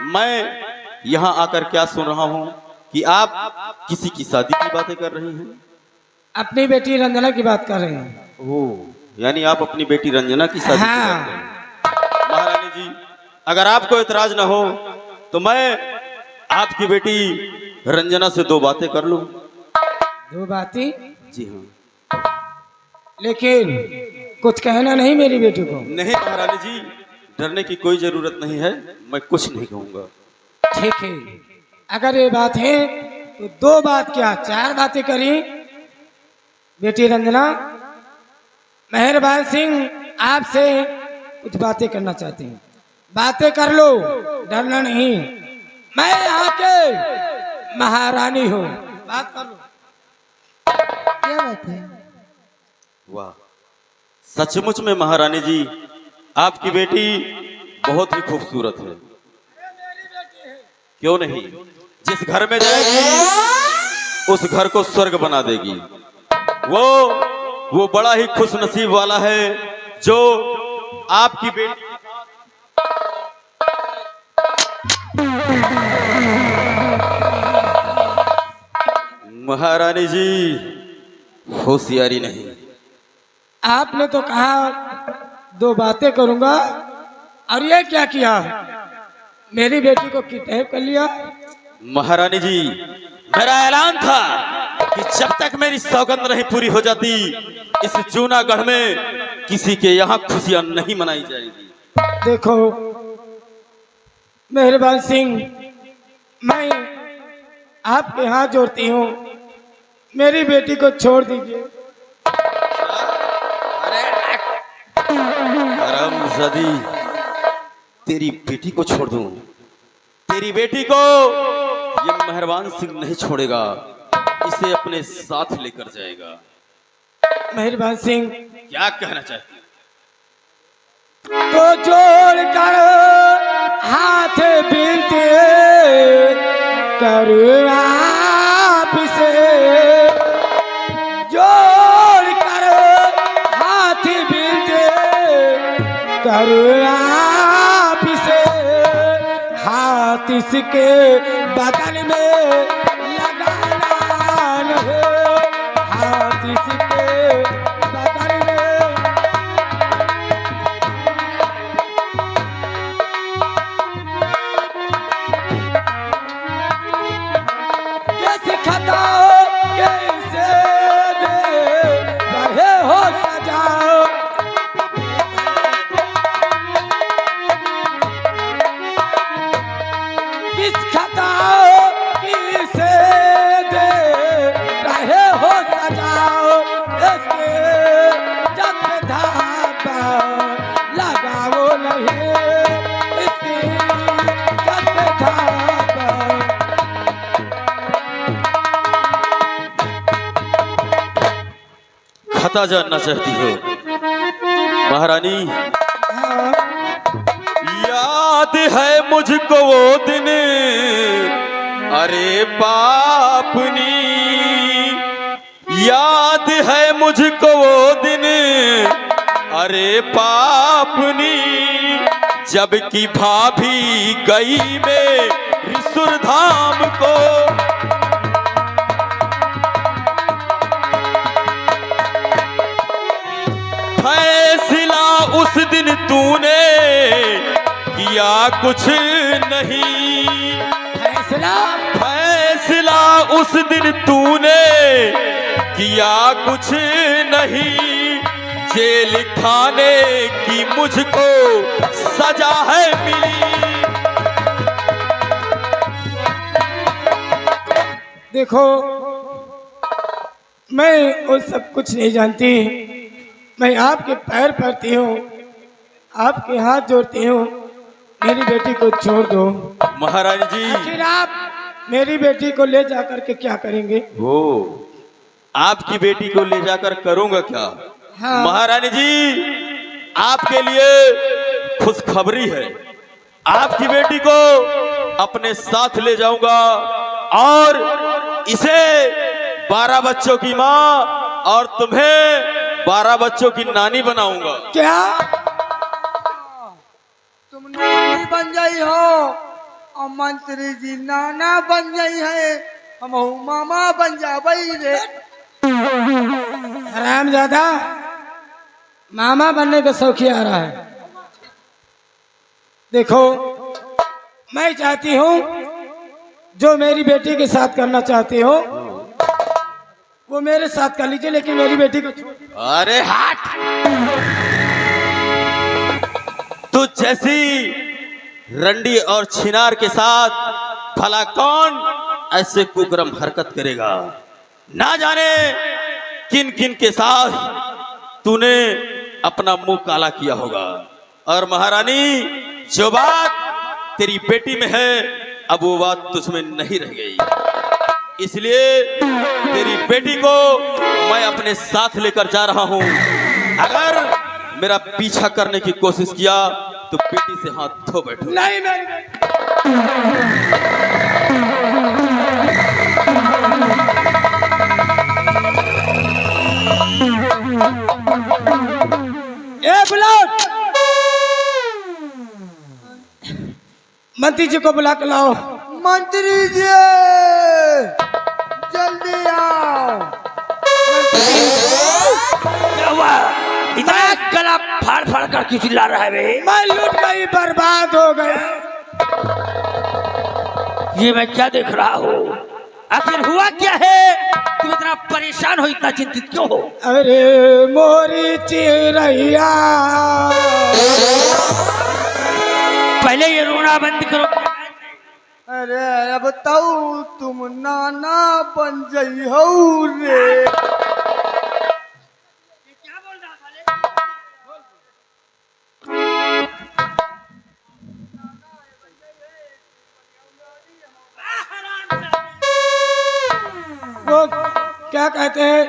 मैं यहाँ आकर क्या सुन रहा हूँ कि आप किसी की शादी की बातें कर रही हैं। अपनी बेटी रंजना की बात कर रहे हैं। ओह, यानी आप अपनी बेटी रंजना की शादी की बात कर रहे हैं। महारानी जी, अगर आपको एतराज न हो तो मैं आपकी बेटी रंजना से दो बातें कर लूं। दो बातें? जी हाँ। लेकिन कुछ कहना नहीं मेरी बेटी को? नहीं महारानी जी, डरने की कोई जरूरत नहीं है, मैं कुछ नहीं कहूंगा। ठीक है, अगर ये बात है तो दो बात क्या, चार बातें करी। बेटी रंजना, मेहरबान सिंह आपसे कुछ बातें करना चाहते हैं। बातें कर लो, डरना नहीं। मैं यहाँ के महारानी हूँ, बात कर लो। क्या बात है? वाह, सचमुच में महारानी जी, आपकी बेटी बहुत ही खूबसूरत है। क्यों नहीं, जिस घर में जाएगी उस घर को स्वर्ग बना देगी। वो बड़ा ही खुश नसीब वाला है जो आपकी बेटी। महारानी जी, होशियारी नहीं। आपने तो कहा दो बातें करूंगा, और ये क्या किया? मेरी बेटी को किडनैप कर लिया। महारानी जी, मेरा ऐलान था कि जब तक मेरी सौगंध नहीं पूरी हो जाती, इस जूनागढ़ में किसी के यहाँ खुशियां नहीं मनाई जाएगी। देखो मेहरबान सिंह, मैं आपके हाथ जोड़ती हूँ, मेरी बेटी को छोड़ दीजिए। हरामजादी, तेरी बेटी को छोड़ दूं? तेरी बेटी को ये मेहरबान सिंह नहीं छोड़ेगा, इसे अपने साथ लेकर जाएगा। मेहरबान सिंह, क्या कहना चाहती है? तो जोड़ कर हाथ बिनती करूँ आपसे, जोड़ कर हाथ बिनती करूँ आपसे, हाथ इसके बदन में लगाना है, हाथ इसके बदन में। कैसे खाता कैसे दे रहे हो सजा, किस खाता किसे दे रहे हो सजा, इसके जब धापा लगाओ नहीं, इसकी जब धापा। खता जानना चाहती हो महारानी? याद है मुझको वो दिन, अरे पापनी, याद है मुझको वो दिन, अरे पापनी, जब की भाभी गई मेरी सुरधाम को। फैसला उस दिन तूने किया कुछ नहीं, फैसला उस दिन तूने किया कुछ नहीं, जेल खाने की मुझको सजा है मिली। देखो, मैं वो सब कुछ नहीं जानती। मैं आपके पैर पड़ती हूँ, आपके हाथ जोड़ती हूँ, मेरी बेटी को छोड़ दो। महारानी जी, आखिर आप मेरी बेटी को ले जाकर के क्या करेंगे? वो आपकी बेटी को ले जाकर करूंगा क्या? हाँ। महारानी जी, आपके लिए खुशखबरी है। आपकी बेटी को अपने साथ ले जाऊंगा और इसे 12 बच्चों की माँ और तुम्हें 12 बच्चों की नानी बनाऊंगा। क्या? तुम नानी बन गई हो और मंत्री जी नाना बन गई है, हम मामा बन जाबई रे। हरामजादा, मामा बनने का शौकी आ रहा है। देखो, मैं चाहती हूँ जो मेरी बेटी के साथ करना चाहती हो वो मेरे साथ कर लीजिए, लेकिन मेरी बेटी को छोड़ दीजिए। अरे हट! तू जैसी रंडी और छिनार के साथ भला कौन ऐसे कुकर्म हरकत करेगा? ना जाने किन किन के साथ तूने अपना मुंह काला किया होगा। और महारानी, जो बात तेरी बेटी में है अब वो बात तुझमें नहीं रह गई, इसलिए तेरी बेटी को मैं अपने साथ लेकर जा रहा हूं। अगर मेरा पीछा करने की कोशिश किया तो बेटी से हाथ धो बैठो। नहीं, मेरी बेटी बुलाओ, मंत्री जी को बुला के लाओ। मंत्री जी जल्दी आओ। क्या हुआ? इतना गला फाड़ फाड़ कर क्यों चिल्ला रहा है बे? मैं लूट गई, बर्बाद हो गया। ये मैं क्या देख रहा हूँ? आखिर हुआ क्या है? तुम इतना परेशान हो, इतना चिंतित क्यों हो? अरे मोरी चिरैया, पहले ये रोना बंद करो। अरे अब बताऊ तुम नाना बन गई हो रे। वो क्या कहते हैं,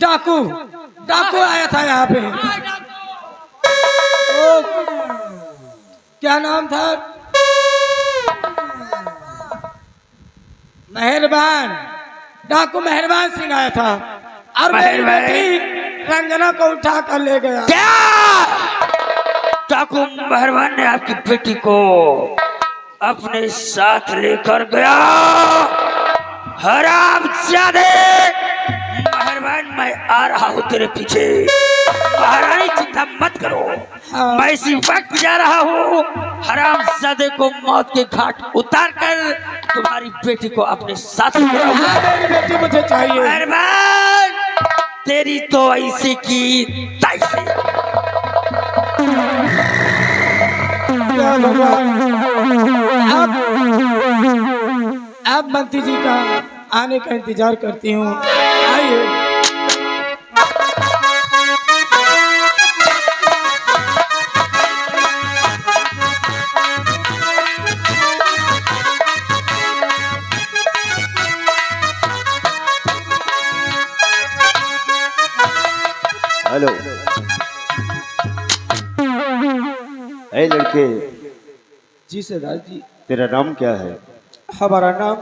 डाकू डाकू आया था यहाँ पे। वो क्या नाम था? मेहरबान, डाकू मेहरबान सिंह आया था और मेरी बेटी रंजना को उठा कर ले गया। क्या? डाकू मेहरबान ने आपकी बेटी को अपने साथ लेकर गया? हरामजादे! मेहरबान, मैं आ रहा हूँ तेरे पीछे। महारानी चिंता मत करो, मैं इसी वक्त जा रहा हूँ हरामजादे को मौत के घाट उतार कर तुम्हारी बेटी को अपने साथ ले आऊंगा। मेरी बेटी मुझे चाहिए। मेहरबान, तेरी तो ऐसे की तैसे। क्या भगवान, अब मंत्री जी का आने का इंतजार करती हूँ। आइए। हेलो, ए लड़के, जी सरदार जी। तेरा नाम क्या है? हमारा नाम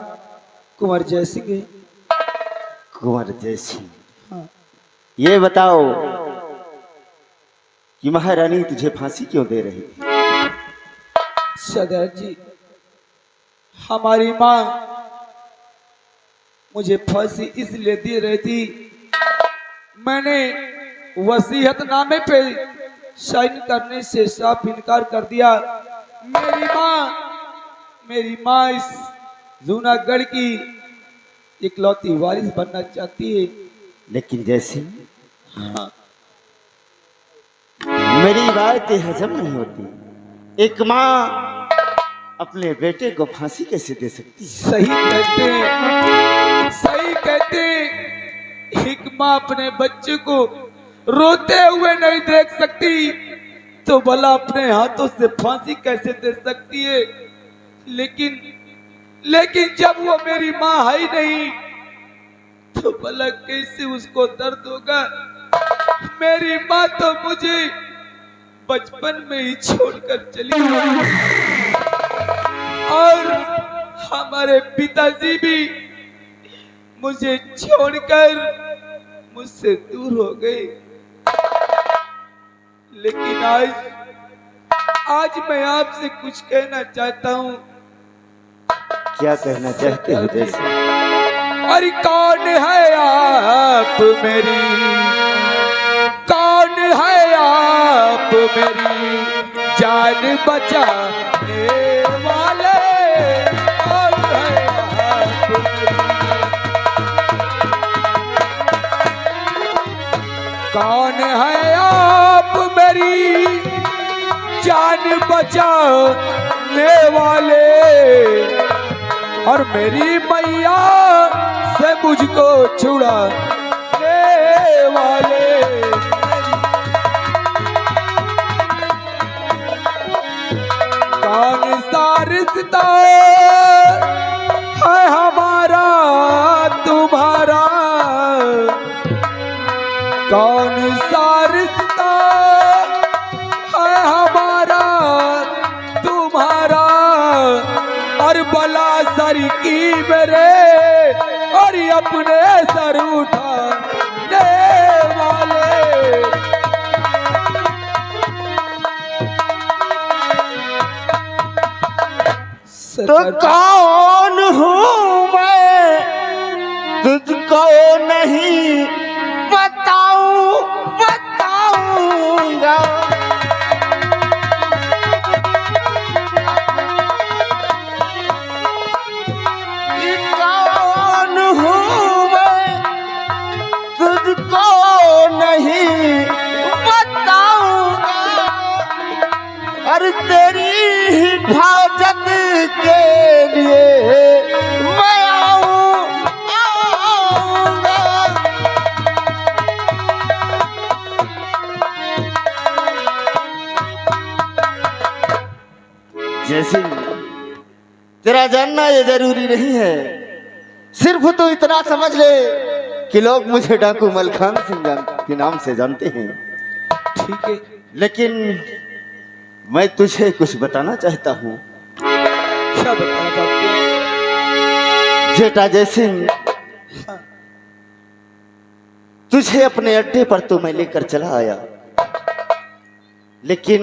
कुंवर जय सिंह है। कुंवर जय सिंह, ये बताओ कि महारानी तुझे फांसी क्यों दे रही थी? सदैव जी, हमारी माँ मुझे फांसी इसलिए दे रही थी, मैंने वसीयतनामे पे साइन करने से साफ इनकार कर दिया। मेरी माँ इस जूनागढ़ की इकलौती वारिस बनना चाहती है। लेकिन जैसी मेरी बातें हजम नहीं होती। एक माँ अपने बेटे को फांसी कैसे दे सकती है? सही कहते। एक माँ अपने बच्चे को रोते हुए नहीं देख सकती, तो भला अपने हाथों से फांसी कैसे दे सकती है? लेकिन जब वो मेरी माँ है ही नहीं, तो भला कैसे उसको दर्द होगा? मेरी माँ तो मुझे बचपन में ही छोड़कर चली गई और हमारे पिताजी भी मुझे छोड़कर मुझसे दूर हो गए। लेकिन आज मैं आपसे कुछ कहना चाहता हूँ। क्या कहना चाहते हो जैसे? अरे कौन है आप मेरी, कौन है आप मेरी जान बचाने वाले? कौन है आप मेरी, कौन है आप मेरी जान बचाने वाले? और मेरी मैया से मुझको छुड़ाने वाले? कौन सा रिश्ता है हमारा तुम्हारा? कौन सा रिश्ता है हमारा तुम्हारा? और बला सर की मेरे और अपने सर उठाने वाले? तो कौन हूँ मैं तुझको नहीं बताऊंगा। कौन हूँ मैं तुझको नहीं बताऊंगा। और तेरी हिफाजत के लिए मैं आऊंगा। जैसे तेरा जानना ये जरूरी नहीं है, सिर्फ तो इतना समझ ले कि लोग मुझे डाकू मलखान सिंह के नाम से जानते हैं। ठीक है, लेकिन मैं तुझे कुछ बताना चाहता हूँ। क्या बताना चाहते हो? जेठा जयसिंह, तुझे अपने अड्डे पर तो मैं लेकर चला आया, लेकिन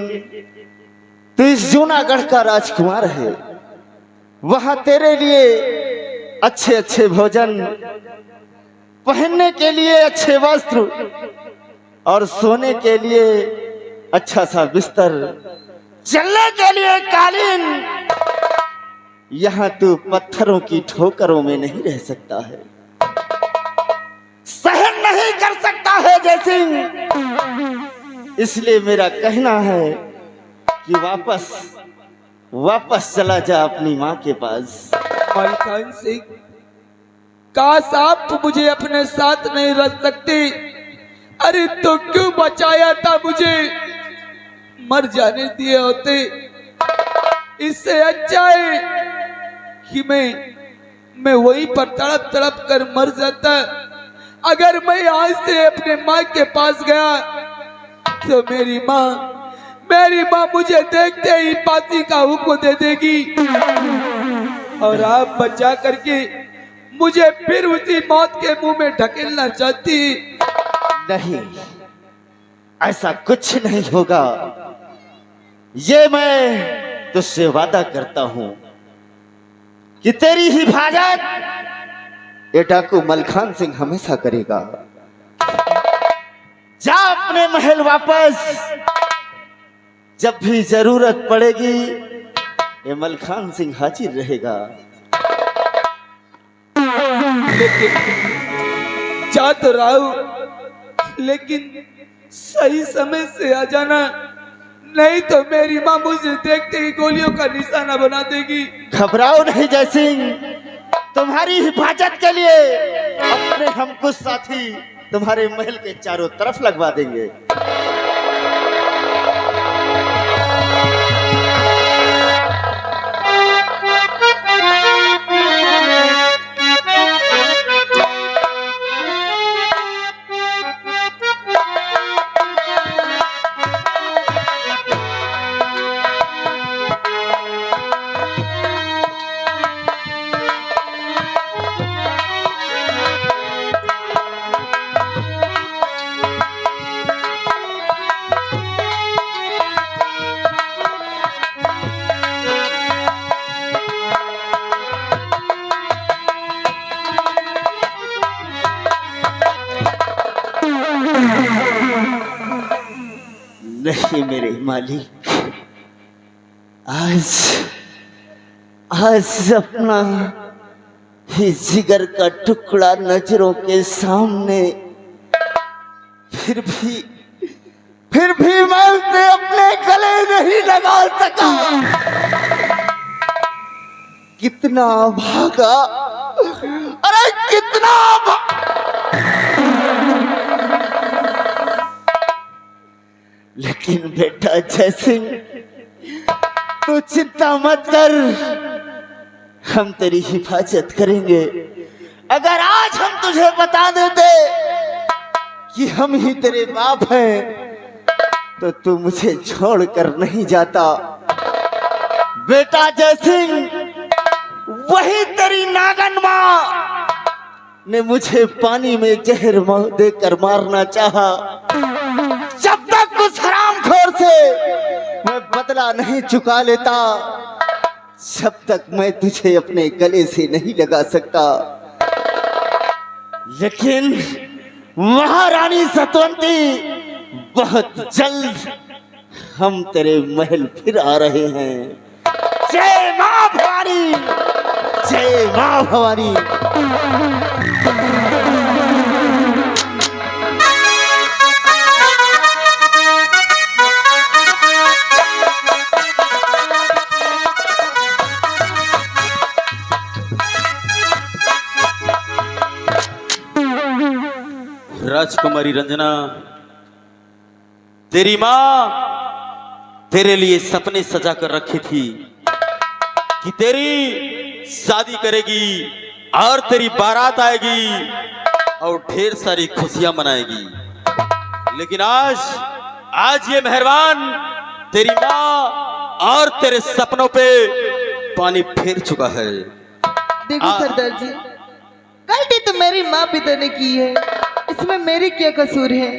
तू इस जूनागढ़ का राजकुमार है। वहां तेरे लिए अच्छे अच्छे भोजन, पहनने के लिए अच्छे वस्त्र और सोने के लिए अच्छा सा बिस्तर, चलने के लिए कालीन, यहाँ तू पत्थरों की ठोकरों में नहीं रह सकता है, सहन नहीं कर सकता है जयसिंह। इसलिए मेरा कहना है कि वापस चला जा अपनी माँ के पास। मलखान सिंह, काश आप मुझे अपने साथ नहीं रख सकते। अरे तो क्यों बचाया था मुझे, मर जाने दिए होते। इससे अच्छा है कि मैं वहीं पर तड़प तड़प कर मर जाता। अगर मैं आज से अपने माँ के पास गया तो मेरी माँ मुझे देखते ही फांसी का हुक्म दे देगी और आप बचा करके मुझे फिर उसी मौत के मुंह में ढकेलना चाहती। नहीं, ऐसा कुछ नहीं होगा। ये मैं तुझसे वादा करता हूं कि तेरी हिफाजत ये डाकू मलखान सिंह हमेशा करेगा। जा अपने महल वापस, जब भी जरूरत पड़ेगी ये मलखान सिंह हाजिर रहेगा। लेकिन जा तो रहा हूं, लेकिन सही समय से आ जाना, नहीं तो मेरी माँ मुझे देखते ही गोलियों का निशाना बना देगी। घबराओ नहीं जय सिंह, तुम्हारी हिफाजत के लिए अपने हम कुछ साथी तुम्हारे महल के चारों तरफ लगवा देंगे। नहीं मेरे मालिक, आज अपना ही जिगर का टुकड़ा नजरों के सामने, फिर भी मैं उसे अपने गले नहीं लगा सका। कितना भागा, अरे कितना लेकिन बेटा जय सिंह, तू चिंता मत कर, हम तेरी हिफाजत करेंगे। अगर आज हम तुझे बता देते कि हम ही तेरे बाप हैं, तो तू मुझे छोड़कर नहीं जाता। बेटा जय सिंह, वही तेरी नागन माँ ने मुझे पानी में जहर देकर मारना चाहा। जब तक उस हरामखोर से मैं बदला नहीं चुका लेता, जब तक मैं तुझे अपने गले से नहीं लगा सकता। लेकिन महारानी सतवंती, बहुत जल्द हम तेरे महल फिर आ रहे हैं। जय मां भवानी, जय मां भवानी। राजकुमारी रंजना, तेरी मां तेरे लिए सपने सजा कर रखी थी कि तेरी शादी करेगी और तेरी बारात आएगी और ढेर सारी खुशियां मनाएगी। लेकिन आज ये मेहरबान तेरी मां और तेरे सपनों पे पानी फेर चुका है। देखो सरदार जी, गलती तो मेरी माँ पिता ने की है, इसमें मेरी क्या कसूर है?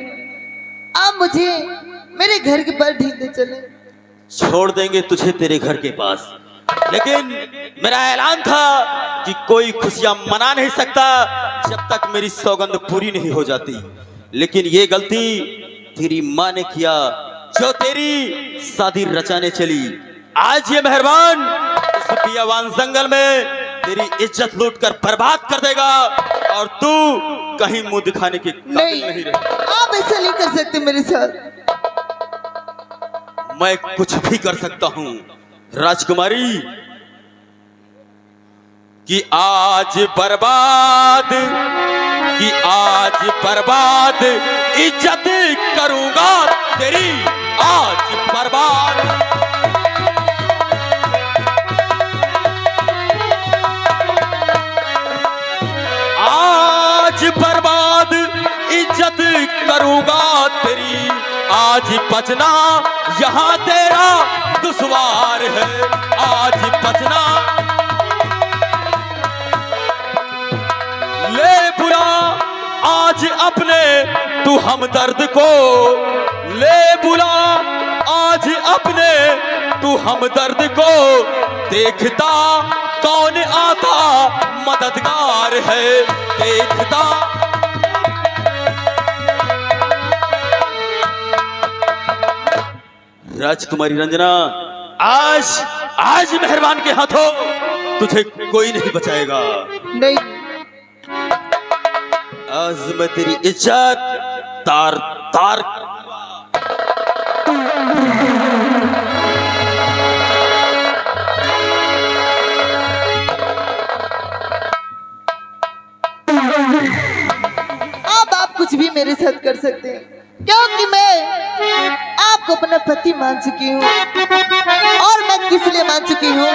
आप मुझे मेरे घर के पास ढील दे चले। छोड़ देंगे तुझे तेरे घर के पास, लेकिन मेरा ऐलान था कि कोई खुशियां मना नहीं सकता जब तक मेरी सौगंध पूरी नहीं हो जाती। लेकिन ये गलती तेरी माँ ने किया जो तेरी शादी रचाने चली। आज ये मेहरबान इस बियावान जंगल में तेरी इज्जत लूटकर बर्बाद कर देगा और तू कहीं मुंह दिखाने की काबिल नहीं रहे। आप ऐसा नहीं कर सकते मेरे साथ। मैं कुछ भी कर सकता हूं राजकुमारी, कि आज बर्बाद इज्जत करूंगा तेरी, आज बर्बाद। आज बर्बाद इज्जत करूंगा तेरी, आज बचना यहाँ तेरा दुश्वार है, आज बचना। आज अपने तू हमदर्द को ले बुला, आज अपने तू हमदर्द को, देखता कौन आता मददगार है, देखता। राजकुमारी रंजना, आज मेहरबान के हाथों तुझे कोई नहीं बचाएगा। नहीं, आज मैं तेरी इज्जत तार तार। अब आप कुछ भी मेरे साथ कर सकते हैं, क्योंकि मैं आपको अपना पति मान चुकी हूँ। और मैं किस लिए मान चुकी हूँ,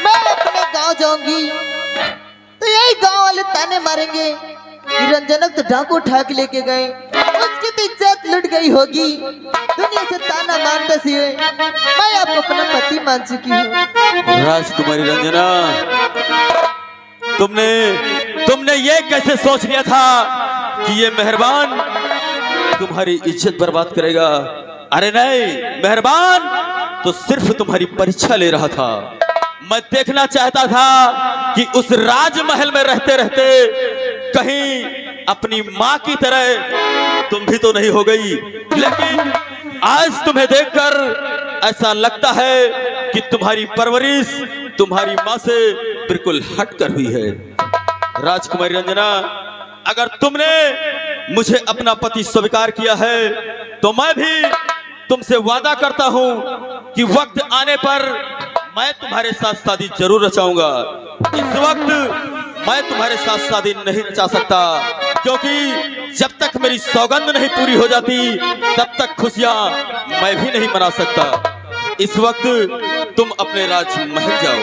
मैं अपने गांव जाऊंगी तो यही गांव वाले ताने मारेंगे कि रंजनक तो डाकू उठा के लेके गए, उसकी तो इज्जत लुट गई होगी। दुनिया से ताना मारते हुए मैं आपको अपना पति मान चुकी हूँ। राजकुमारी रंजना, तुमने ये कैसे सोच लिया था कि ये मेहरबान तुम्हारी इज्जत बर्बाद करेगा? अरे नहीं, मेहरबान तो सिर्फ तुम्हारी परीक्षा ले रहा था। मैं देखना चाहता था कि उस राजमहल में रहते रहते कहीं अपनी माँ की तरह तुम भी तो नहीं हो गई। लेकिन आज तुम्हें देखकर ऐसा लगता है कि तुम्हारी परवरिश तुम्हारी माँ से बिल्कुल हटकर हुई है। राजकुमारी रंजना, अगर तुमने मुझे अपना पति स्वीकार किया है तो मैं भी तुमसे वादा करता हूं कि वक्त आने पर मैं तुम्हारे साथ शादी जरूर रचाऊंगा। इस वक्त मैं तुम्हारे साथ शादी नहीं रचा सकता, क्योंकि जब तक मेरी सौगंध नहीं पूरी हो जाती तब तक खुशियां मैं भी नहीं मना सकता। इस वक्त तुम अपने राजमहल जाओ।